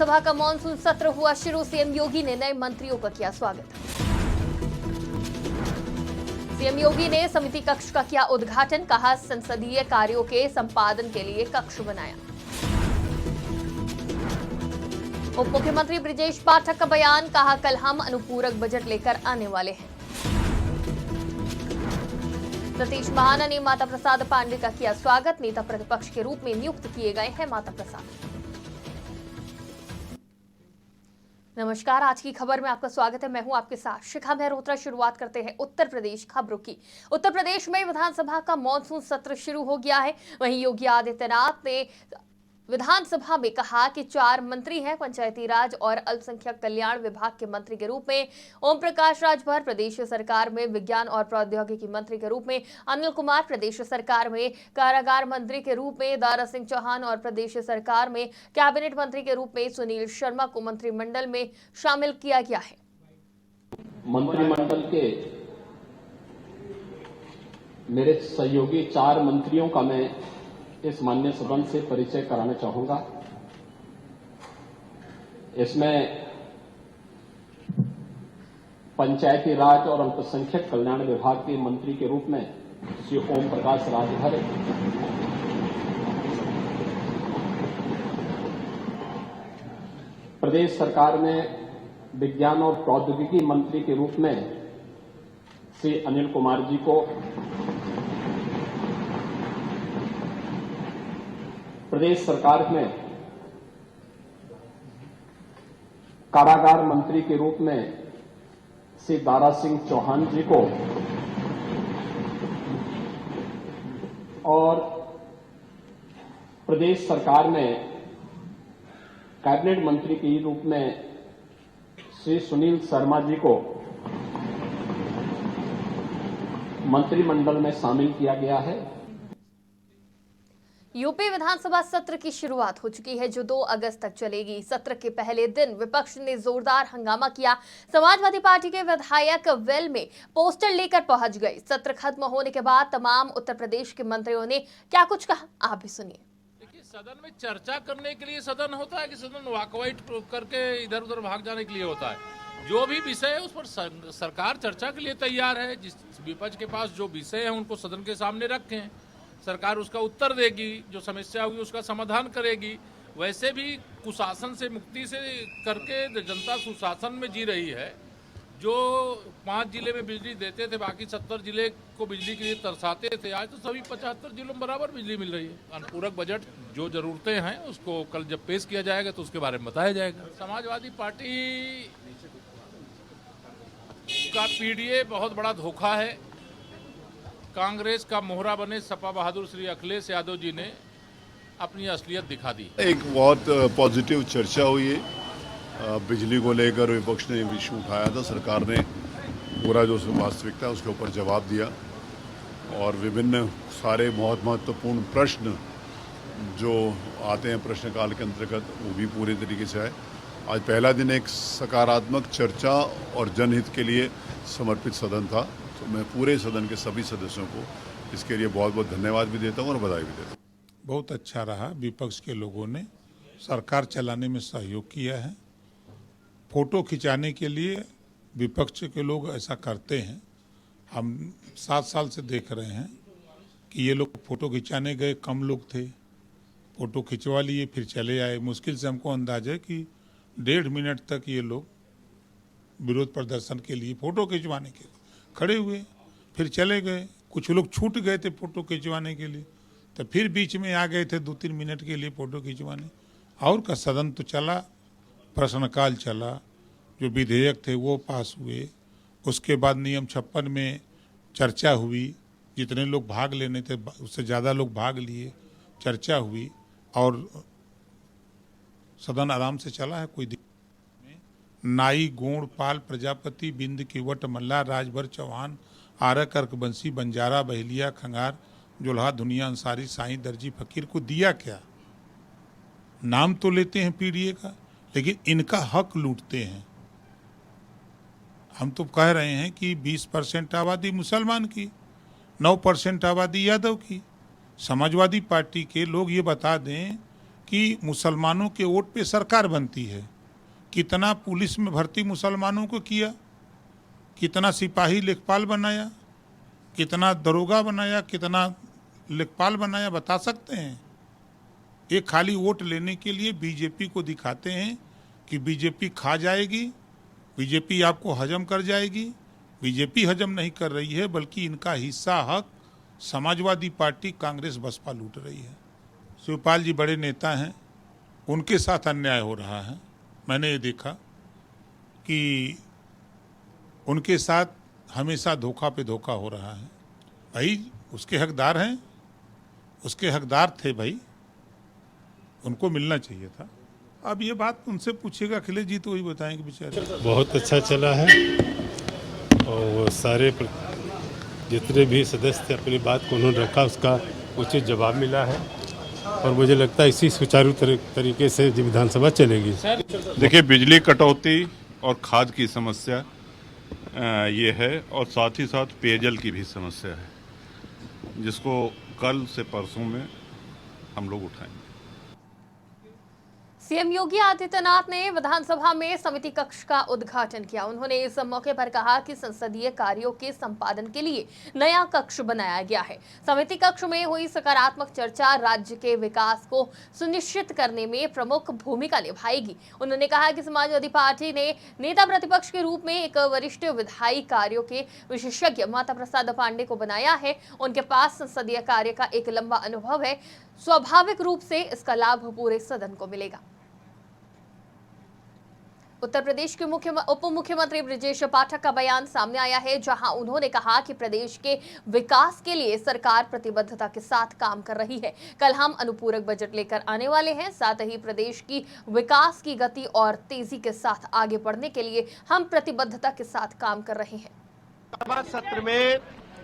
विधानसभा का मॉनसून सत्र हुआ शुरू। सीएम योगी ने नए मंत्रियों का किया स्वागत। सीएम योगी ने समिति कक्ष का किया उद्घाटन। कहा, संसदीय कार्यों के संपादन के लिए कक्ष बनाया। उप मुख्यमंत्री ब्रिजेश पाठक का बयान। कहा, कल हम अनुपूरक बजट लेकर आने वाले हैं। सतीश महाना ने माता प्रसाद पांडे का किया स्वागत। नेता प्रतिपक्ष के रूप में नियुक्त किए गए हैं माता प्रसाद। नमस्कार, आज की खबर में आपका स्वागत है। मैं हूं आपके साथ शिखा मेहरोत्रा। शुरुआत करते हैं उत्तर प्रदेश खबरों की। उत्तर प्रदेश में विधानसभा का मॉनसून सत्र शुरू हो गया है। वहीं योगी आदित्यनाथ ने विधानसभा में कहा कि 4 मंत्री हैं। पंचायती राज और अल्पसंख्यक कल्याण विभाग के मंत्री के रूप में ओम प्रकाश राजभर, प्रदेश सरकार में विज्ञान और प्रौद्योगिकी मंत्री के रूप में अनिल कुमार, प्रदेश सरकार में कारागार मंत्री के रूप में दारा सिंह चौहान और प्रदेश सरकार में कैबिनेट मंत्री के रूप में सुनील शर्मा को मंत्रिमंडल में शामिल किया गया है। मंत्रिमंडल के मेरे सहयोगी 4 मंत्रियों का मैं इस माननीय सदन से परिचय कराना चाहूंगा। इसमें पंचायती राज और अल्पसंख्यक कल्याण विभाग के मंत्री के रूप में श्री ओम प्रकाश राजभर, प्रदेश सरकार में विज्ञान और प्रौद्योगिकी मंत्री के रूप में श्री अनिल कुमार जी को, प्रदेश सरकार में कारागार मंत्री के रूप में श्री दारा सिंह चौहान जी को और प्रदेश सरकार में कैबिनेट मंत्री के रूप में श्री सुनील शर्मा जी को मंत्रिमंडल में शामिल किया गया है। यूपी विधानसभा सत्र की शुरुआत हो चुकी है, जो 2 अगस्त तक चलेगी। सत्र के पहले दिन विपक्ष ने जोरदार हंगामा किया। समाजवादी पार्टी के विधायक वेल में पोस्टर लेकर पहुंच गए। सत्र खत्म होने के बाद तमाम उत्तर प्रदेश के मंत्रियों ने क्या कुछ कहा, आप भी सुनिए। देखिए, सदन में चर्चा करने के लिए सदन होता है कि सदन वॉकआउट करके इधर उधर भाग जाने के लिए होता है। जो भी विषय है उस पर सरकार चर्चा के लिए तैयार है। जिस विपक्ष के पास जो विषय है उनको सदन के सामने रखें, सरकार उसका उत्तर देगी, जो समस्या होगी उसका समाधान करेगी। वैसे भी कुशासन से मुक्ति से करके जनता सुशासन में जी रही है। जो 5 जिले में बिजली देते थे, बाकी 70 जिले को बिजली के लिए तरसाते थे, आज तो सभी 75 जिलों में बराबर बिजली मिल रही है। अनुपूरक बजट जो जरूरतें हैं उसको कल जब पेश किया जाएगा तो उसके बारे में बताया जाएगा। समाजवादी पार्टी का पीडीए बहुत बड़ा धोखा है। कांग्रेस का मोहरा बने सपा बहादुर श्री अखिलेश यादव जी ने अपनी असलियत दिखा दी। एक बहुत पॉजिटिव चर्चा हुई है। बिजली को लेकर विपक्ष ने इशू उठाया था, सरकार ने पूरा जो वास्तविकता है उसके ऊपर जवाब दिया और विभिन्न सारे बहुत महत्वपूर्ण प्रश्न जो आते हैं प्रश्नकाल के अंतर्गत वो भी पूरे तरीके से है। आज पहला दिन एक सकारात्मक चर्चा और जनहित के लिए समर्पित सदन था, तो मैं पूरे सदन के सभी सदस्यों को इसके लिए बहुत बहुत धन्यवाद भी देता हूँ और बधाई भी देता हूँ। बहुत अच्छा रहा। विपक्ष के लोगों ने सरकार चलाने में सहयोग किया है। फोटो खिंचाने के लिए विपक्ष के लोग ऐसा करते हैं। हम 7 साल से देख रहे हैं कि ये लोग फोटो खिंचाने गए, कम लोग थे, फोटो खिंचवा लिए फिर चले आए। मुश्किल से हमको अंदाजा है कि 1.5 मिनट तक ये लोग विरोध प्रदर्शन के लिए फोटो खिंचवाने के लिए खड़े हुए, फिर चले गए। कुछ लोग छूट गए थे फोटो खिंचवाने के लिए, तो फिर बीच में आ गए थे 2-3 मिनट के लिए फोटो खिंचवाने। और का सदन तो चला, प्रश्नकाल चला, जो विधेयक थे वो पास हुए। उसके बाद नियम 56 में चर्चा हुई। जितने लोग भाग लेने थे उससे ज़्यादा लोग भाग लिए, चर्चा हुई और सदन आराम से चला है। कोई नाई, गोंड, पाल, प्रजापति, बिंद, किवट, मल्ला, राजभर, चौहान, आरक, अर्क, बंसी, बंजारा, बहेलिया, खंगार, जोल्हा, दुनिया, अंसारी, साईं, दर्जी, फकीर को दिया क्या? नाम तो लेते हैं पीडीए का, लेकिन इनका हक लूटते हैं। हम तो कह रहे हैं कि 20% आबादी मुसलमान की, 9% आबादी यादव की। समाजवादी पार्टी के लोग ये बता दें कि कि मुसलमानों के वोट पे सरकार बनती है। कितना पुलिस में भर्ती मुसलमानों को किया, कितना सिपाही लेखपाल बनाया, कितना दरोगा बनाया, कितना लेखपाल बनाया, बता सकते हैं? ये खाली वोट लेने के लिए बीजेपी को दिखाते हैं कि बीजेपी खा जाएगी, बीजेपी आपको हजम कर जाएगी। बीजेपी हजम नहीं कर रही है, बल्कि इनका हिस्सा हक समाजवादी पार्टी, कांग्रेस, बसपा लूट रही है। शिवपाल जी बड़े नेता हैं, उनके साथ अन्याय हो रहा है। मैंने ये देखा कि उनके साथ हमेशा धोखा पे धोखा हो रहा है। भाई उसके हकदार हैं, उसके हकदार थे भाई, उनको मिलना चाहिए था। अब ये बात उनसे पूछेगा अखिलेश जी तो वही बताएंगे बेचारे। बहुत अच्छा चला है और सारे जितने भी सदस्य थे अपनी बात को उन्होंने रखा, उसका उचित जवाब मिला है और मुझे लगता है इसी सुचारू तरीके से विधानसभा चलेगी। देखिए, बिजली कटौती और खाद की समस्या ये है और साथ ही साथ पेयजल की भी समस्या है, जिसको कल से परसों में हम लोग उठाएंगे। सीएम योगी आदित्यनाथ ने विधानसभा में समिति कक्ष का उद्घाटन किया। उन्होंने इस मौके पर कहा कि संसदीय कार्यों के संपादन के लिए नया कक्ष बनाया गया है। समिति कक्ष में हुई सकारात्मक चर्चा राज्य के विकास को सुनिश्चित करने में प्रमुख भूमिका निभाएगी। उन्होंने कहा कि समाजवादी पार्टी ने नेता प्रतिपक्ष के रूप में एक वरिष्ठ विधायी कार्यों के विशेषज्ञ माता प्रसाद पांडे को बनाया है। उनके पास संसदीय कार्य का एक लंबा अनुभव है। स्वाभाविक रूप से इसका लाभ पूरे सदन को मिलेगा। उत्तर प्रदेश के उप मुख्यमंत्री ब्रजेश पाठक का बयान सामने आया है, जहां उन्होंने कहा कि प्रदेश के विकास के लिए सरकार प्रतिबद्धता के साथ काम कर रही है। कल हम अनुपूरक बजट लेकर आने वाले हैं। साथ ही प्रदेश की विकास की गति और तेजी के साथ आगे बढ़ने के लिए हम प्रतिबद्धता के साथ काम कर रहे हैं। सत्र में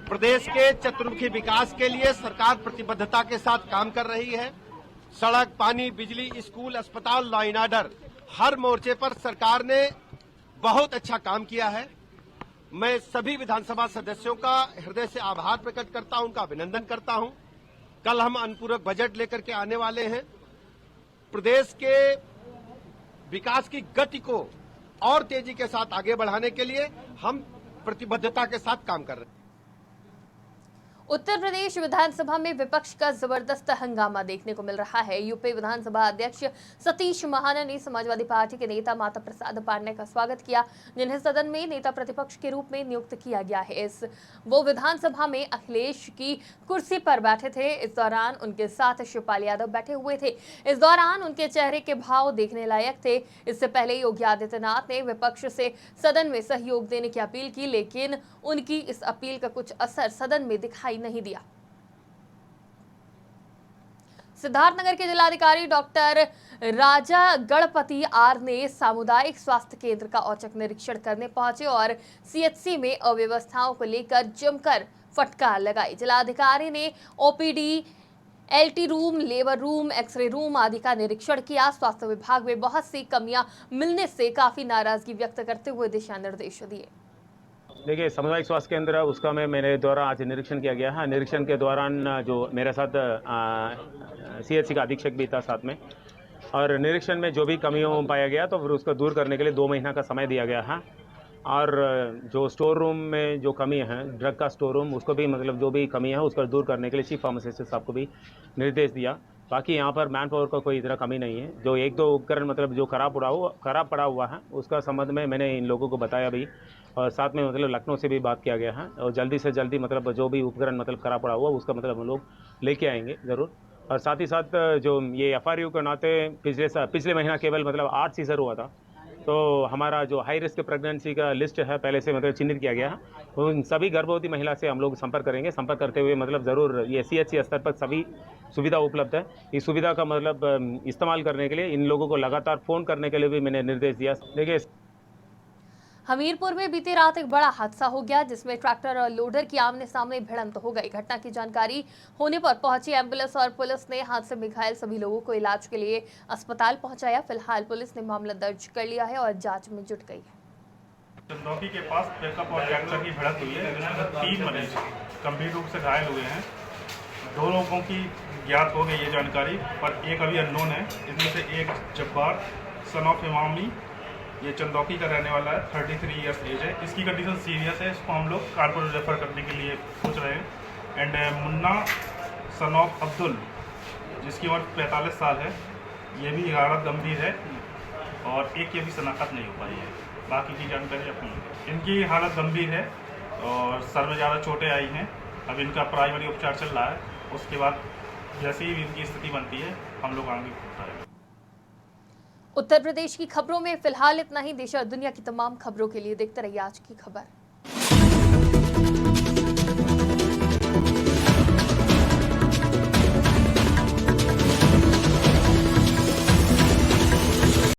प्रदेश के चतुर्मुखी विकास के लिए सरकार प्रतिबद्धता के साथ काम कर रही है। सड़क, पानी, बिजली, स्कूल, अस्पताल, लॉ एंड ऑर्डर, हर मोर्चे पर सरकार ने बहुत अच्छा काम किया है। मैं सभी विधानसभा सदस्यों का हृदय से आभार प्रकट करता हूं, उनका अभिनंदन करता हूं। कल हम अनुपूरक बजट लेकर के आने वाले हैं। प्रदेश के विकास की गति को और तेजी के साथ आगे बढ़ाने के लिए हम प्रतिबद्धता के साथ काम कर रहे हैं। उत्तर प्रदेश विधानसभा में विपक्ष का जबरदस्त हंगामा देखने को मिल रहा है। यूपी विधानसभा अध्यक्ष सतीश महाना ने समाजवादी पार्टी के नेता माता प्रसाद पांडे का स्वागत किया, जिन्हें सदन में नेता प्रतिपक्ष के रूप में नियुक्त किया गया है। वो विधानसभा में अखिलेश की कुर्सी पर बैठे थे। इस दौरान उनके साथ शिवपाल यादव बैठे हुए थे। इस दौरान उनके चेहरे के भाव देखने लायक थे। इससे पहले योगी आदित्यनाथ ने विपक्ष से सदन में सहयोग देने की अपील की, लेकिन उनकी इस अपील का कुछ असर सदन में दिखाई नहीं दिया। सिद्धार्थनगर के जिलाधिकारी डॉक्टर राजा गणपति आर ने सामुदायिक स्वास्थ्य केंद्र का औचक निरीक्षण करने पहुंचे और सीएचसी में अव्यवस्थाओं को लेकर जमकर फटकार लगाई। जिलाधिकारी ने OPD, LT room, labour room, x ray room आदि का निरीक्षण किया। स्वास्थ्य विभाग में बहुत सी कमियां मिलने से काफी नाराजगी व्यक्त करते हुए दिशा निर्देश दिए। देखिए, सामुदायिक स्वास्थ्य केंद्र उसका मेरे द्वारा आज निरीक्षण किया गया है। निरीक्षण के दौरान जो मेरे साथ सीएचसी का अधीक्षक भी था साथ में, और निरीक्षण में जो भी कमियों पाया गया तो फिर उसको दूर करने के लिए 2 महीना का समय दिया गया है। और जो स्टोर रूम में जो कमी है, ड्रग का स्टोर रूम, उसको भी जो भी कमी है उसको दूर करने के लिए चीफ फार्मासिस्ट साहब को भी निर्देश दिया। बाकी यहाँ पर मैन पावर का कोई इतना कमी नहीं है। जो 1-2 उपकरण जो खराब पड़ा हुआ है उसका संबंध में मैंने इन लोगों को बताया भी, और साथ में लखनऊ से भी बात किया गया है और जल्दी से जल्दी जो भी उपकरण खराब पड़ा हुआ उसका हम लोग लेके आएंगे ज़रूर। और साथ ही साथ जो ये एफआरयू के नाते पिछले महीना केवल 8 सीजर हुआ था, तो हमारा जो हाई रिस्क प्रेगनेंसी का लिस्ट है पहले से चिन्हित किया गया है। तो उन सभी गर्भवती महिला से हम लोग संपर्क करेंगे। संपर्क करते हुए ज़रूर ये सीएचसी स्तर पर सभी सुविधा उपलब्ध है। इस सुविधा का इस्तेमाल करने के लिए इन लोगों को लगातार फ़ोन करने के लिए भी मैंने निर्देश दिया। देखिए, हमीरपुर में बीती रात एक बड़ा हादसा हो गया, जिसमें ट्रैक्टर और लोडर की आमने सामने भिड़ंत हो गई। घटना की जानकारी होने पर पहुंची एम्बुलेंस और पुलिस ने हादसे में घायल सभी लोगों को इलाज के लिए अस्पताल पहुंचाया। फिलहाल पुलिस ने मामला दर्ज कर लिया है और जांच में जुट गई है। चंदौकी के पास पिकअप और ट्रैक्टर की भिड़ंत हुई है, जिसमें 3 मरीज गंभीर रूप से घायल हुए हैं। 2 लोगों की ज्ञात हो गई ये जानकारी, पर एक अभी अननोन है। इसमें से एक जब्बार सन ऑफ इमामी, ये चंदौकी का रहने वाला है, 33 ईयर्स एज है। इसकी कंडीशन सीरियस है, इसको हम लोग कानपुर रेफर करने के लिए सोच रहे हैं। And Munna son of Abdul, जिसकी उम्र 45 साल है, ये भी हालत गंभीर है और एक की अभी शनाख्त नहीं हो पाई है। बाकी की जानकारी अपनी, इनकी हालत गंभीर है और सर में ज़्यादा चोटें आई हैं। अब इनका प्राइमरी उपचार चल रहा है, उसके बाद जैसे ही इनकी स्थिति बनती है हम लोग आगे बताएंगे। उत्तर प्रदेश की खबरों में फिलहाल इतना ही। देश और दुनिया की तमाम खबरों के लिए देखते रहिए आज की खबर।